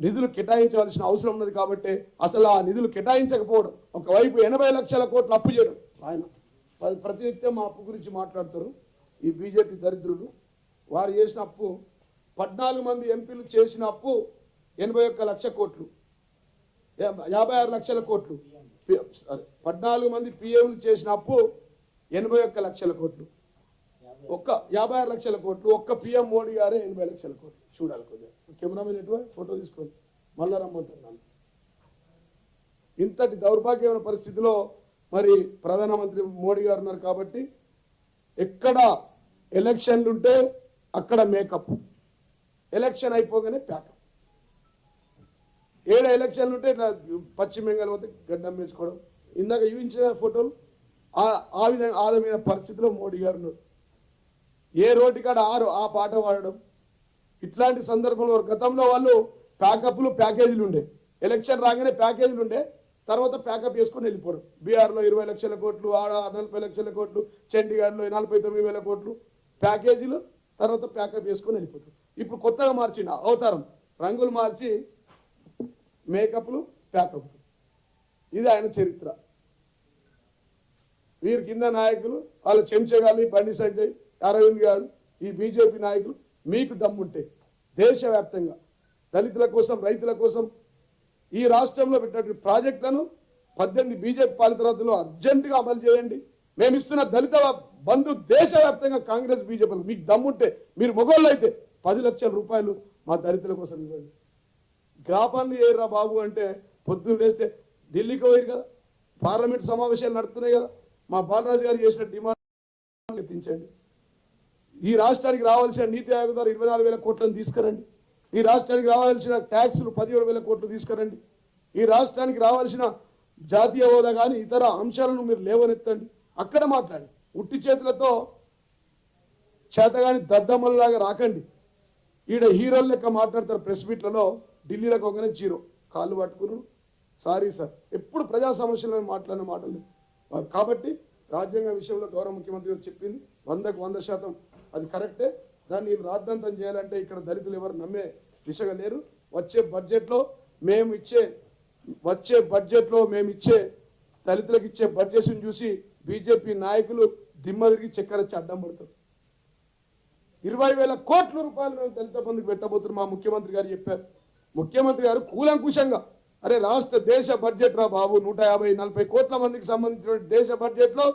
నిధులు కేటాయించవలసిన అవసరం ఉన్నది. కాబట్టి అసలు ఆ నిధులు కేటాయించకపోవడం, ఒకవైపు 80 లక్షల కోట్లు అప్పు చేయడం. ఆయన ప్రతినిత్యం మా అప్పు గురించి మాట్లాడతారు ఈ బీజేపీ దరిద్రులు. వారు చేసిన అప్పు, 14 మంది ఎంపీలు చేసిన అప్పు 81 లక్షల కోట్లు, 56 లక్షల కోట్లు. 14 మంది పిఎంలు చేసిన అప్పు 81 లక్షల కోట్లు, ఒక్క 56 లక్షల కోట్లు. ఒక్క పిఎం మోడీ గారే 80 లక్షల కోట్లు. చూడాలి కొద్దిగా కెమెరామెన్ ఎటువంటి ఫోటో తీసుకోండి, మళ్ళా రమ్మంటున్నాను. ఇంతటి దౌర్భాగ్యమైన పరిస్థితిలో మరి ప్రధానమంత్రి మోడీ గారు ఉన్నారు. కాబట్టి ఎక్కడ ఎలక్షన్లు ఉంటే అక్కడ మేకప్, ఎలక్షన్ అయిపోగానే ప్యాకప్. ఏడ ఎలక్షన్లు ఉంటే ఇట్లా పశ్చిమ బెంగాల్ పోతే గడ్డం వేసుకోవడం. ఇందాక చూపించిన ఫోటోలు ఆ విధమైన పరిస్థితిలో మోడీ గారు ఉన్నారు. ఏ రోడ్డు కాడ ఆ పాట పాడడం. ఇట్లాంటి సందర్భంలో గతంలో వాళ్ళు ప్యాకప్లు, ప్యాకేజీలు ఉండే, ఎలక్షన్ రాగానే ప్యాకేజీలు ఉండే, తర్వాత ప్యాకప్ చేసుకొని వెళ్ళిపోవడం. బీహార్లో 20 లక్షల కోట్లు, ఆడ 40 లక్షల కోట్లు, చండీగఢ్లో 49,000 కోట్లు ప్యాకేజీలు, తర్వాత ప్యాకప్ చేసుకొని వెళ్ళిపోతారు. ఇప్పుడు కొత్తగా మార్చిండు అవతారం, రంగులు మార్చి మేకప్లు, ప్యాకప్లు. ఇది ఆయన చరిత్ర. వీరి కింద నాయకులు, వాళ్ళ చెంచగాలి, బండి సంజయ్, అరవింద్ గారు, ఈ బీజేపీ నాయకులు, మీకు దమ్ముంటే దేశవ్యాప్తంగా దళితుల కోసం, రైతుల కోసం ఈ రాష్ట్రంలో పెట్టినటువంటి ప్రాజెక్టులను 18 బీజేపీ పాలిత రాష్ట్రాల్లో అర్జెంటుగా అమలు చేయండి. మేము ఇస్తున్న దళిత బంధు దేశవ్యాప్తంగా కాంగ్రెస్, బీజేపీలు మీకు దమ్ముంటే, మీరు మొగోళ్ళు అయితే 10 లక్షల రూపాయలు మా దళితుల కోసం ఇవ్వండి. గ్రాపాన్ని చేయరా బాబు అంటే పొద్దున్న లేస్తే ఢిల్లీకి పోయారు కదా, పార్లమెంట్ సమావేశాలు నడుస్తున్నాయి కదా, మా బాలరాజు గారు చేసిన డిమాండ్ ఎత్తించండి. ఈ రాష్ట్రానికి రావాల్సిన నీతి ఆయోగ్ ద్వారా 24,000 కోట్లను తీసుకురండి. ఈ రాష్ట్రానికి రావాల్సిన ట్యాక్సులు 17,000 కోట్లు తీసుకురండి. ఈ రాష్ట్రానికి రావాల్సిన జాతీయ హోదా కానీ ఇతర అంశాలను మీరు లేవనెత్తండి. అక్కడ మాట్లాడి, ఉట్టి చేతులతో చేతగాని దద్దమ్మలాగా రాకండి. ఈడ హీరోలు లెక్క మాట్లాడతారు ప్రెస్ మీట్లలో. ఢిల్లీలోకి ఒకనే జీరో, కాళ్ళు పట్టుకున్నారు, సారీ సార్. ఎప్పుడు ప్రజా సమస్యలను మాట్లాడిన మాటలు. కాబట్టి రాజ్యాంగ విషయంలో గౌరవ ముఖ్యమంత్రి గారు చెప్పింది 100కు 100% అది కరెక్టే. దాన్ని రాద్ధాంతం చేయాలంటే ఇక్కడ దళితులు ఎవరు నమ్మే దిశగా లేరు. వచ్చే బడ్జెట్లో మేము ఇచ్చే దళితులకు ఇచ్చే బడ్జెట్ను చూసి బీజేపీ నాయకులు దిమ్మ తిరిగి చక్కెరచ్చి అడ్డం పడతారు. 20,000 కోట్ల రూపాయలు మేము దళిత బంధుకు పెట్టబోతున్నాం మా ముఖ్యమంత్రి గారు చెప్పారు. ముఖ్యమంత్రి గారు కూలంకుషంగా, అరే రాష్ట్ర దేశ బడ్జెట్ రా బాబు, 150-40 కోట్ల మందికి సంబంధించిన దేశ బడ్జెట్లో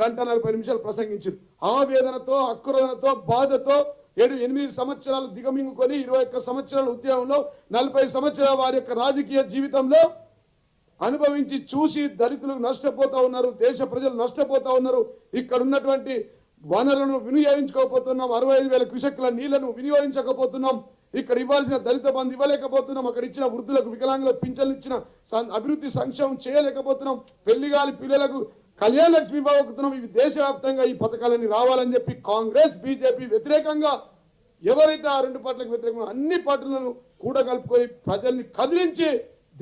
1:40 నిమిషాలు ప్రసంగించారు. ఆవేదనతో, అక్రోధనతో, బాధతో 7-8 సంవత్సరాలు దిగమింగుకొని 21 సంవత్సరాల ఉద్యమంలో 40 సంవత్సరాల వారి యొక్క రాజకీయ జీవితంలో అనుభవించి చూసి దళితులు నష్టపోతా ఉన్నారు, దేశ ప్రజలు నష్టపోతా ఉన్నారు. ఇక్కడ ఉన్నటువంటి వనరులను వినియోగించుకోకపోతున్నాం, 65,000 క్యూసెక్కుల నీళ్లను వినియోగించకపోతున్నాం, ఇక్కడ ఇవ్వాల్సిన దళిత బంధు ఇవ్వలేకపోతున్నాం, అక్కడ ఇచ్చిన వృద్ధులకు, వికలాంగులకు పింఛన్లు ఇచ్చిన అభివృద్ధి సంక్షేమం చేయలేకపోతున్నాం, పెళ్లిగాలి పిల్లలకు కళ్యాణ లక్ష్మి ఇవ్వకపోతున్నాం. ఇవి దేశవ్యాప్తంగా ఈ పథకాలన్నీ రావాలని చెప్పి కాంగ్రెస్, బీజేపీ వ్యతిరేకంగా, ఎవరైతే ఆ రెండు పార్టీలకు వ్యతిరేకంగా అన్ని పార్టీలను కూడా కలుపుకొని ప్రజల్ని కదిలించి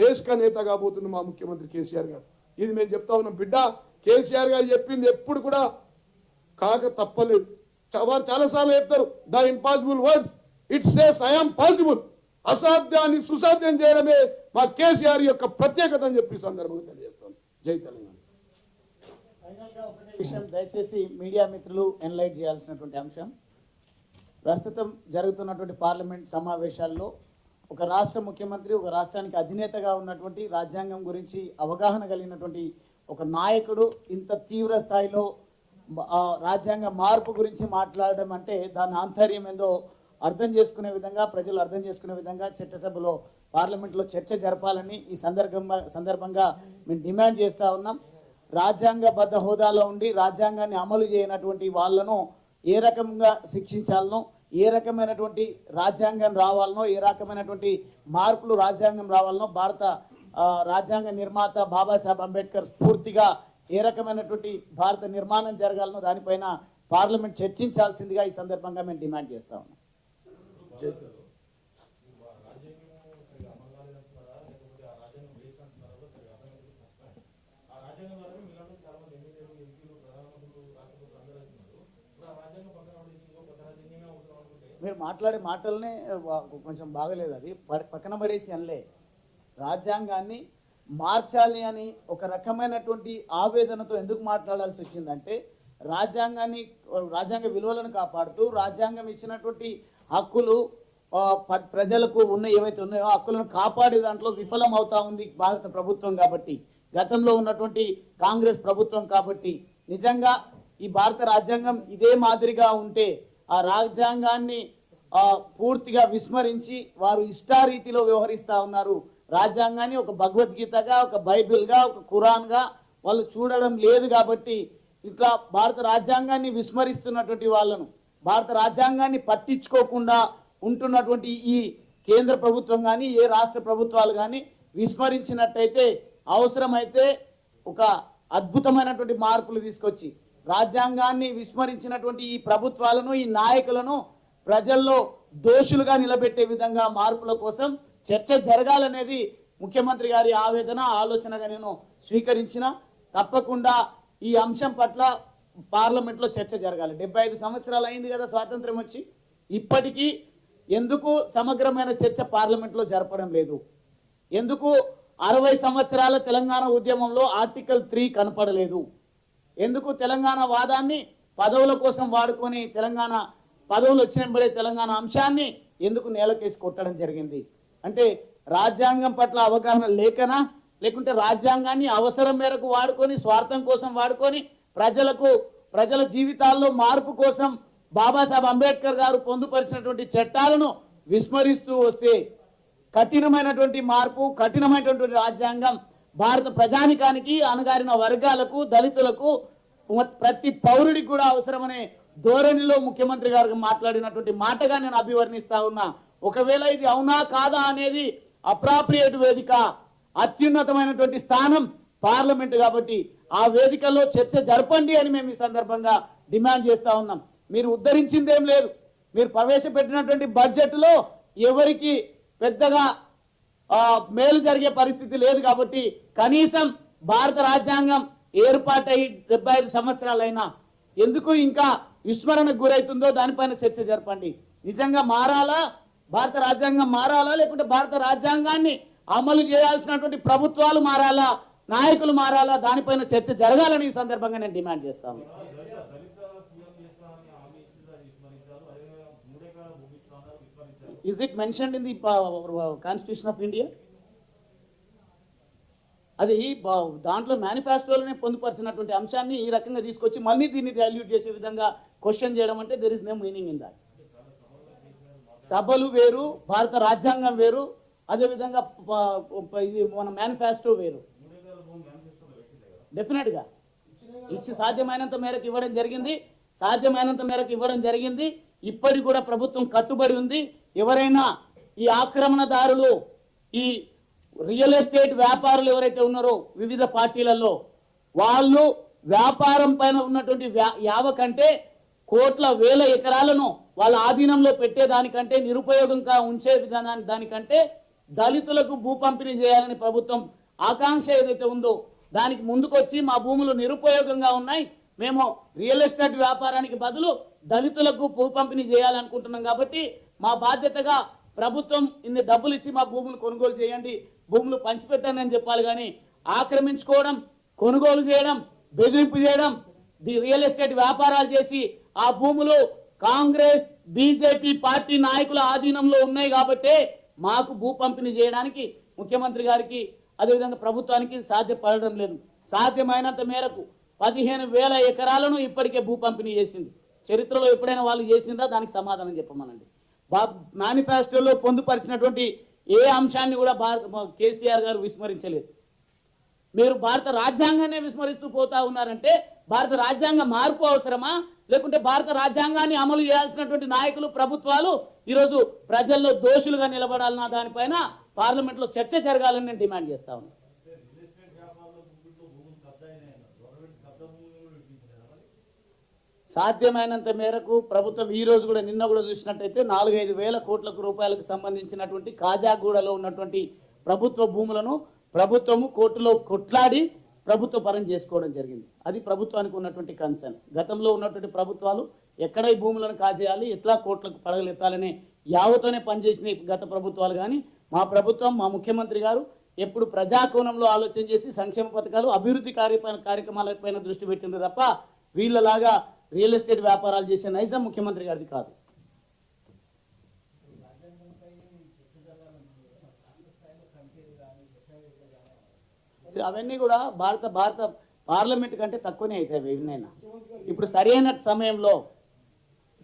దేశక నేత కాబోతున్న మా ముఖ్యమంత్రి కేసీఆర్ గారు. ఇది మేము చెప్తా ఉన్నాం. బిడ్డ, కేసీఆర్ గారు చెప్పింది ఎప్పుడు కూడా కాక తప్పలేదు. వారు చాలాసార్లు చెప్తారు, the impossible words it says I am possible. అసాధ్యాన్ని సుసాధ్యం చేయడమే మా కేసీఆర్ యొక్క ప్రత్యేకత అని చెప్పి సందర్భంగా తెలియజేస్తాను. జై తెలంగాణ. విషయం దయచేసి మీడియా మిత్రులు ఎన్లైట్ చేయాల్సినటువంటి అంశం, ప్రస్తుతం జరుగుతున్నటువంటి పార్లమెంట్ సమావేశాల్లో ఒక రాష్ట్ర ముఖ్యమంత్రి, ఒక రాష్ట్రానికి అధినేతగా ఉన్నటువంటి, రాజ్యాంగం గురించి అవగాహన కలిగినటువంటి ఒక నాయకుడు ఇంత తీవ్ర స్థాయిలో రాజ్యాంగ మార్పు గురించి మాట్లాడడం అంటే దాని ఆంతర్యం ఏందో అర్థం చేసుకునే విధంగా, ప్రజలు అర్థం చేసుకునే విధంగా చట్టసభలో, పార్లమెంట్లో చర్చ జరపాలని ఈ సందర్భంగా మేము డిమాండ్ చేస్తూ ఉన్నాం. రాజ్యాంగబద్ధ హోదాలో ఉండి రాజ్యాంగాన్ని అమలు చేయనటువంటి వాళ్ళను ఏ రకంగా శిక్షించాలనో, ఏ రకమైనటువంటి రాజ్యాంగం రావాలనో, ఏ రకమైనటువంటి మార్పులు రాజ్యాంగం రావాలనో, భారత రాజ్యాంగ నిర్మాత బాబాసాహెబ్ అంబేద్కర్ స్ఫూర్తిగా ఏ రకమైనటువంటి భారత నిర్మాణం జరగాలనో దానిపైన పార్లమెంట్ చర్చించాల్సిందిగా ఈ సందర్భంగా మేము డిమాండ్ చేస్తా ఉన్నాం. మీరు మాట్లాడే మాటలనే కొంచెం బాగలేదు, అది పక్కన పడేసి అనలే. రాజ్యాంగాన్ని మార్చాలి అని ఒక రకమైనటువంటి ఆవేదనతో ఎందుకు మాట్లాడాల్సి వచ్చిందంటే, రాజ్యాంగ విలువలను కాపాడుతూ రాజ్యాంగం ఇచ్చినటువంటి హక్కులు ప్రజలకు ఉన్న ఏవైతే ఉన్నాయో హక్కులను కాపాడే దాంట్లో విఫలం అవుతా ఉంది భారత ప్రభుత్వం. కాబట్టి గతంలో ఉన్నటువంటి కాంగ్రెస్ ప్రభుత్వం కాబట్టి నిజంగా ఈ భారత రాజ్యాంగం ఇదే మాదిరిగా ఉంటే ఆ రాజ్యాంగాన్ని పూర్తిగా విస్మరించి వారు ఇష్టారీతిలో వ్యవహరిస్తూ ఉన్నారు. రాజ్యాంగాన్ని ఒక భగవద్గీతగా, ఒక బైబిల్గా, ఒక ఖురాన్గా వాళ్ళు చూడడం లేదు. కాబట్టి ఇట్లా భారత రాజ్యాంగాన్ని విస్మరిస్తున్నటువంటి వాళ్ళను, భారత రాజ్యాంగాన్ని పట్టించుకోకుండా ఉంటున్నటువంటి ఈ కేంద్ర ప్రభుత్వం కానీ ఏ రాష్ట్ర ప్రభుత్వాలు కానీ విస్మరించినట్టయితే అవసరమైతే ఒక అద్భుతమైనటువంటి మార్పులు తీసుకొచ్చి రాజ్యాంగాన్ని విస్మరించినటువంటి ఈ ప్రభుత్వాలను, ఈ నాయకులను ప్రజల్లో దోషులుగా నిలబెట్టే విధంగా మార్పుల కోసం చర్చ జరగాలనేది ముఖ్యమంత్రి గారి ఆవేదన, ఆలోచనగా నేను స్వీకరించిన. తప్పకుండా ఈ అంశం పట్ల పార్లమెంట్లో చర్చ జరగాలి. 75 సంవత్సరాలు అయింది కదా స్వాతంత్రం వచ్చి, ఇప్పటికీ ఎందుకు సమగ్రమైన చర్చ పార్లమెంట్లో జరపడం లేదు? ఎందుకు 60 సంవత్సరాల తెలంగాణ ఉద్యమంలో ఆర్టికల్ 3 కనపడలేదు? ఎందుకు తెలంగాణ వాదాన్ని పదవుల కోసం వాడుకొని తెలంగాణ పదవులు వచ్చినప్పుడే తెలంగాణ అంశాన్ని ఎందుకు నేలకేసి కొట్టడం జరిగింది? అంటే రాజ్యాంగం పట్ల అవగాహన లేకనా, లేకుంటే రాజ్యాంగాన్ని అవసరం మేరకు వాడుకొని స్వార్థం కోసం వాడుకొని ప్రజల జీవితాల్లో మార్పు కోసం బాబాసాహెబ్ అంబేద్కర్ గారు పొందుపరిచినటువంటి చట్టాలను విస్మరిస్తూ వస్తే కఠినమైనటువంటి మార్పు, కఠినమైనటువంటి రాజ్యాంగం భారత ప్రజానికానికి, అణగారిన వర్గాలకు, దళితులకు, ప్రతి పౌరుడికి కూడా అవసరమనే ధోరణిలో ముఖ్యమంత్రి గారు మాట్లాడినటువంటి మాటగా నేను అభివర్ణిస్తా ఉన్నా. ఒకవేళ ఇది అవునా కాదా అనేది అప్రాప్రియేట్ వేదిక, అత్యున్నతమైనటువంటి స్థానం పార్లమెంట్. కాబట్టి ఆ వేదికలో చర్చ జరపండి అని మేము ఈ సందర్భంగా డిమాండ్ చేస్తా ఉన్నాం. మీరు ఉద్ధరించిందేం లేదు. మీరు ప్రవేశపెట్టినటువంటి బడ్జెట్లో ఎవరికి పెద్దగా మేలు జరిగే పరిస్థితి లేదు. కాబట్టి కనీసం భారత రాజ్యాంగం ఏర్పాటై 75 సంవత్సరాలైనా ఎందుకు ఇంకా విస్మరణకు గురవుతుందో దానిపైన చర్చ జరపండి. నిజంగా మారాలా, భారత రాజ్యాంగం మారాలా, లేకుంటే భారత రాజ్యాంగాన్ని అమలు చేయాల్సినటువంటి ప్రభుత్వాలు మారాలా, నాయకులు మారాలా, దానిపైన చర్చ జరగాలని ఈ సందర్భంగా నేను డిమాండ్ చేస్తాను. Is it mentioned in the Constitution of India? అది దాంట్లో మేనిఫెస్టోలోనే పొందుపరిచినటువంటి అంశాన్ని ఈ రకంగా తీసుకొచ్చి మళ్ళీ దీన్ని డైల్యూట్ చేసే విధంగా క్వశ్చన్ చేయడం అంటే there is no meaning in that. సభలు వేరు, భారత రాజ్యాంగం వేరు, అదేవిధంగా ఇది మన మేనిఫెస్టో వేరు. డెఫినెట్గా ఇచ్చి సాధ్యమైనంత మేరకు ఇవ్వడం జరిగింది. ఇప్పటికి కూడా ప్రభుత్వం కట్టుబడి ఉంది. ఎవరైనా ఈ ఆక్రమణదారులు, ఈ రియల్ ఎస్టేట్ వ్యాపారులు ఎవరైతే ఉన్నారో వివిధ పార్టీలలో, వాళ్ళు వ్యాపారం పైన ఉన్నటువంటి యావ కంటే కోట్ల వేల ఎకరాలను వాళ్ళ ఆధీనంలో పెట్టేదానికంటే, నిరుపయోగంగా ఉంచే దానికంటే దళితులకు భూ పంపిణీ చేయాలని ప్రభుత్వం ఆకాంక్ష ఏదైతే ఉందో దానికి ముందుకొచ్చి మా భూములు నిరుపయోగంగా ఉన్నాయి, మేము రియల్ ఎస్టేట్ వ్యాపారానికి బదులు దళితులకు భూ పంపిణీ చేయాలనుకుంటున్నాం. కాబట్టి మా బాధ్యతగా ప్రభుత్వం ఇన్ని డబ్బులు ఇచ్చి మా భూములు కొనుగోలు చేయండి, భూములు పంచిపెట్టండి అని చెప్పాలి. కానీ ఆక్రమించుకోవడం, కొనుగోలు చేయడం, బెదిరింపు చేయడం, రియల్ ఎస్టేట్ వ్యాపారాలు చేసి ఆ భూములు కాంగ్రెస్ బీజేపీ పార్టీ నాయకుల ఆధీనంలో ఉన్నాయి. కాబట్టి మాకు భూ పంపిణీ చేయడానికి ముఖ్యమంత్రి గారికి అదేవిధంగా ప్రభుత్వానికి సాధ్యపడడం లేదు. సాధ్యమైనంత మేరకు 15,000 ఎకరాలను ఇప్పటికే భూ పంపిణీ చేసింది. చరిత్రలో ఎప్పుడైనా వాళ్ళు చేసిందా? దానికి సమాధానం చెప్పమనండి. మేనిఫెస్టోలో పొందుపరిచినటువంటి ఏ అంశాన్ని కూడా కేసీఆర్ గారు విస్మరించలేదు. మీరు భారత రాజ్యాంగాన్ని విస్మరిస్తూ పోతా ఉన్నారంటే భారత రాజ్యాంగ మార్పు అవసరమా, లేకుంటే భారత రాజ్యాంగాన్ని అమలు చేయాల్సినటువంటి నాయకులు, ప్రభుత్వాలు ఈరోజు ప్రజల్లో దోషులుగా నిలబడాలన్న దానిపైన పార్లమెంట్లో చర్చ జరగాలని నేను డిమాండ్ చేస్తా ఉన్నాను. సాధ్యమైనంత మేరకు ప్రభుత్వం ఈ రోజు కూడా, నిన్న కూడా చూసినట్టయితే 4-5 వేల కోట్ల రూపాయలకు సంబంధించినటువంటి కాజాగూడలో ఉన్నటువంటి ప్రభుత్వ భూములను ప్రభుత్వము కోర్టులో కొట్లాడి ప్రభుత్వ పరం చేసుకోవడం జరిగింది. అది ప్రభుత్వానికి ఉన్నటువంటి కన్సర్న్. గతంలో ఉన్నటువంటి ప్రభుత్వాలు ఎక్కడ ఈ భూములను కాజేయాలి, ఎట్లా కోట్లకు పడగలెత్తాలనే యావతోనే పనిచేసిన గత ప్రభుత్వాలు. కానీ మా ప్రభుత్వం, మా ముఖ్యమంత్రి గారు ఎప్పుడు ప్రజాకోణంలో ఆలోచన చేసి సంక్షేమ పథకాలు, అభివృద్ధి కార్యక్రమాలపైన దృష్టి పెట్టింది తప్ప వీళ్ళలాగా రియల్ ఎస్టేట్ వ్యాపారాలు చేసే నైజం ముఖ్యమంత్రి గారిది కాదు. అవన్నీ కూడా భారత పార్లమెంట్ కంటే తక్కువనే అవుతాయి ఏమైనా. ఇప్పుడు సరైన సమయంలో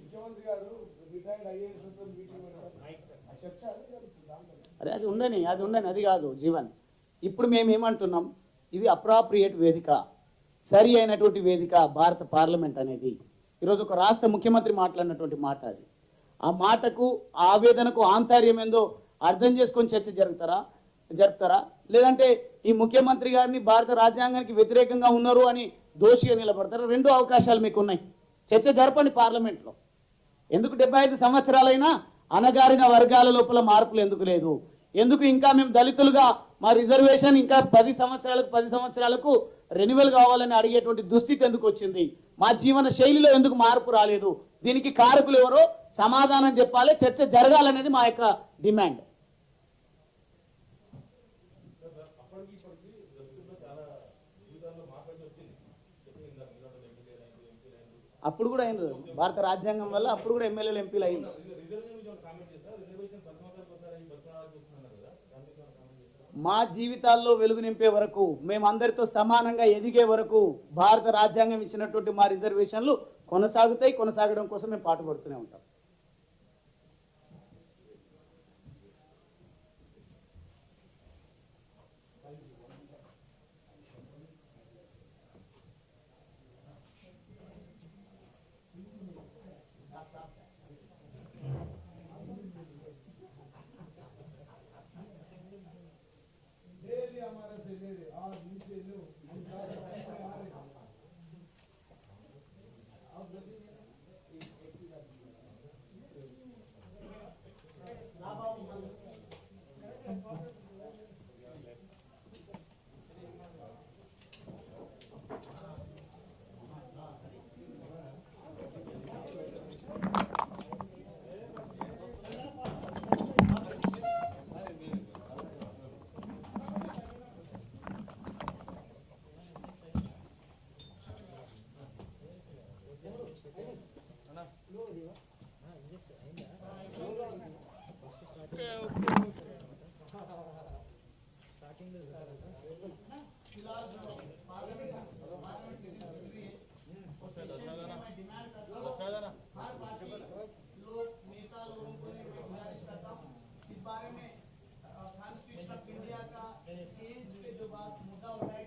ముఖ్యమంత్రి గారు రిటైర్డ్ ఐఏఎస్ మీటింగ్ అరే అది ఉండని అది కాదు జీవన్. ఇప్పుడు మేము ఏమంటున్నాం, ఇది అప్రాప్రియేట్ వేదిక, సరి అయినటువంటి వేదిక భారత పార్లమెంట్ అనేది. ఈరోజు ఒక రాష్ట్ర ముఖ్యమంత్రి మాట్లాడినటువంటి మాట అది. ఆ మాటకు, ఆ ఆవేదనకు ఆంతర్యం ఏందో అర్థం చేసుకొని చర్చ జరుపుతారా లేదంటే ఈ ముఖ్యమంత్రి గారిని భారత రాజ్యాంగానికి వ్యతిరేకంగా ఉన్నారు అని దోషిగా నిలబడతారా? రెండు అవకాశాలు మీకు ఉన్నాయి. చర్చ జరపండి పార్లమెంట్లో. ఎందుకు 75 సంవత్సరాలైనా అణగారిన వర్గాల లోపల మార్పులు ఎందుకు లేదు? ఎందుకు ఇంకా మేము దళితులుగా మా రిజర్వేషన్ ఇంకా 10 సంవత్సరాలకు రెన్యువల్ కావాలని అడిగేటువంటి దుస్థితి ఎందుకు వచ్చింది? మా జీవన శైలిలో ఎందుకు మార్పు రాలేదు? దీనికి కారకులు ఎవరో సమాధానం చెప్పాలి, చర్చ జరగాలనేది మా యొక్క డిమాండ్. అప్పుడు కూడా అయింది భారత రాజ్యాంగం వల్ల, అప్పుడు కూడా ఎమ్మెల్యేలు ఎంపీలు అయింది. మా జీవితాల్లో వెలుగు నింపే వరకు, మేమందరితో సమానంగా ఎదిగే వరకు భారత రాజ్యాంగం ఇచ్చినటువంటి మా రిజర్వేషన్లు కొనసాగడం కోసం మేము పాటుపడుతూనే ఉంటాం. इस बारे में कॉन्स्टिट्यूशन ऑफ इंडिया का चेंज के जो बात मुद्दा उठाया